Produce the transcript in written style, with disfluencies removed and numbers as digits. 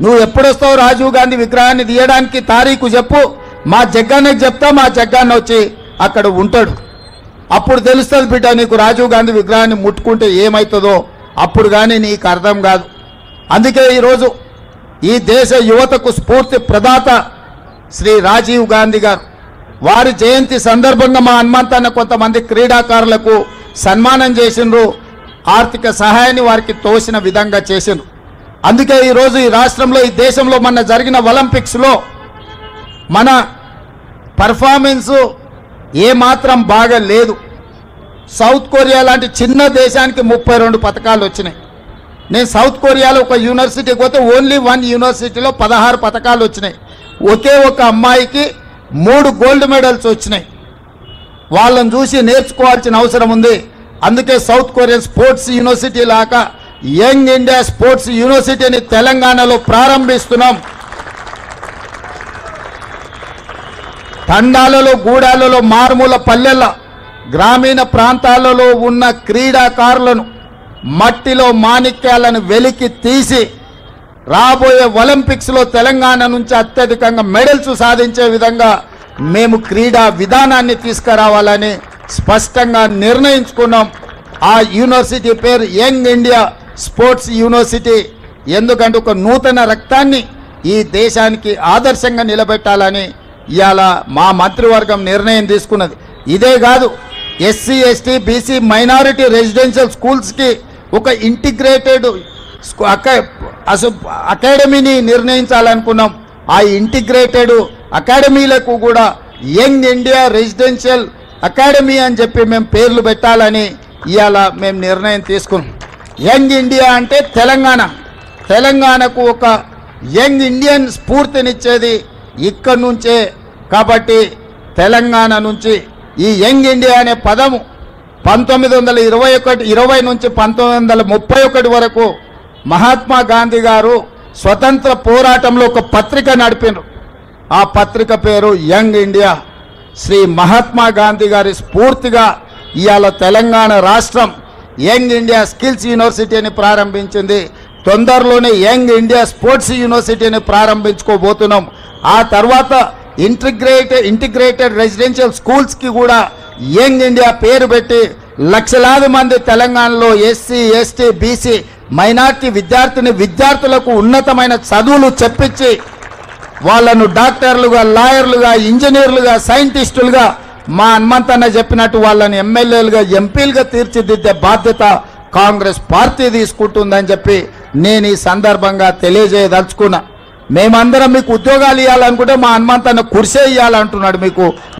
నువ్వు ఎప్పుడొస్తావు రాజీవ్ గాంధీ విగ్రహాన్ని తీయడానికి తారీఖు చెప్పు, మా జగ్గాన్నకి చెప్తా, మా జగ్గాన్న వచ్చి అక్కడ ఉంటాడు. అప్పుడు తెలుస్తుంది బిడ్డ నీకు రాజీవ్ గాంధీ విగ్రహాన్ని ముట్టుకుంటే ఏమవుతుందో, అప్పుడు కానీ నీకు అర్థం కాదు. అందుకే ఈరోజు ఈ దేశ యువతకు స్ఫూర్తి ప్రదాత శ్రీ రాజీవ్ గాంధీ గారు వారి జయంతి సందర్భంగా మా హనుమంతన్న కొంతమంది క్రీడాకారులకు సన్మానం చేసిండ్రు, ఆర్థిక సహాయాన్ని వారికి తోసిన విధంగా చేసిండ్రు. అందుకే ఈరోజు ఈ రాష్ట్రంలో ఈ దేశంలో మొన్న జరిగిన ఒలింపిక్స్లో మన పర్ఫార్మెన్సు ఏమాత్రం బాగా లేదు. సౌత్ కొరియా లాంటి చిన్న దేశానికి 32 పథకాలు వచ్చినాయి. నేను సౌత్ కొరియాలో ఒక యూనివర్సిటీకి పోతే ఓన్లీ 1 యూనివర్సిటీలో 16 పథకాలు వచ్చినాయి. ఒకే ఒక అమ్మాయికి 3 గోల్డ్ మెడల్స్ వచ్చినాయి. వాళ్ళని చూసి నేర్చుకోవాల్సిన అవసరం ఉంది. అందుకే సౌత్ కొరియన్ స్పోర్ట్స్ యూనివర్సిటీ లాగా యంగ్ ఇండియా స్పోర్ట్స్ యూనివర్సిటీని తెలంగాణలో ప్రారంభిస్తున్నాం. తండాలలో, గూడాలలో, మారుమూల పల్లెల, గ్రామీణ ప్రాంతాలలో ఉన్న క్రీడాకారులను మట్టిలో మాణిక్యాలను వెలికి తీసి రాబోయే ఒలింపిక్స్లో తెలంగాణ నుంచి అత్యధికంగా మెడల్స్ సాధించే విధంగా మేము క్రీడా విధానాన్ని తీసుకురావాలని స్పష్టంగా నిర్ణయించుకున్నాం. ఆ యూనివర్సిటీ పేరు యంగ్ ఇండియా స్పోర్ట్స్ యూనివర్సిటీ. ఎందుకంటే ఒక నూతన రక్తాన్ని ఈ దేశానికి ఆదర్శంగా నిలబెట్టాలని ఇవాళ మా మంత్రివర్గం నిర్ణయం తీసుకున్నది. ఇదే కాదు, SC, ST, BC, minority residential స్కూల్స్కి ఒక ఇంటిగ్రేటెడ్ అకాడమీని నిర్ణయించాలనుకున్నాం. ఆ ఇంటిగ్రేటెడ్ అకాడమీలకు కూడా యంగ్ ఇండియా రెసిడెన్షియల్ అకాడమీ అని చెప్పి మేము పేర్లు పెట్టాలని ఇవాళ మేము నిర్ణయం తీసుకున్నాం. యంగ్ ఇండియా అంటే తెలంగాణకు ఒక యంగ్ ఇండియన్ స్ఫూర్తినిచ్చేది ఇక్కడి నుంచే. కాబట్టి తెలంగాణ నుంచి ఈ యంగ్ ఇండియా అనే పదము 1920 నుంచి 1931 వరకు మహాత్మా గాంధీ గారు స్వతంత్ర పోరాటంలో ఒక పత్రిక నడిపినారు. ఆ పత్రిక పేరు యంగ్ ఇండియా. శ్రీ మహాత్మా గాంధీ గారి స్ఫూర్తిగా ఇవాళ తెలంగాణ రాష్ట్రం యంగ్ ఇండియా స్కిల్స్ యూనివర్సిటీని ప్రారంభించింది. తొందరలోనే యంగ్ ఇండియా స్పోర్ట్స్ యూనివర్సిటీని ప్రారంభించుకోబోతున్నాం. ఆ తర్వాత ఇంటిగ్రేటెడ్ రెసిడెన్షియల్ స్కూల్స్కి కూడా యంగ్ ఇండియా పేరు పెట్టి లక్షలాది మంది తెలంగాణలో ఎస్సీ, ఎస్టీ, బీసీ, మైనార్టీ విద్యార్థులకు ఉన్నతమైన చదువులు చెప్పించి వాళ్ళను డాక్టర్లుగా, లాయర్లుగా, ఇంజనీర్లుగా, సైంటిస్టులుగా మా హనుమంతన్న చెప్పినట్టు వాళ్ళని ఎమ్మెల్యేలుగా, ఎంపీలుగా తీర్చిదిద్దే బాధ్యత కాంగ్రెస్ పార్టీ తీసుకుంటుందని చెప్పి నేను ఈ సందర్భంగా తెలియజేయదలుచుకున్నా. మేమందరం మీకు ఉద్యోగాలు ఇవ్వాలనుకుంటే మా హనుమంతన్న కుర్చీ ఇవ్వాలంటున్నాడు. మీకు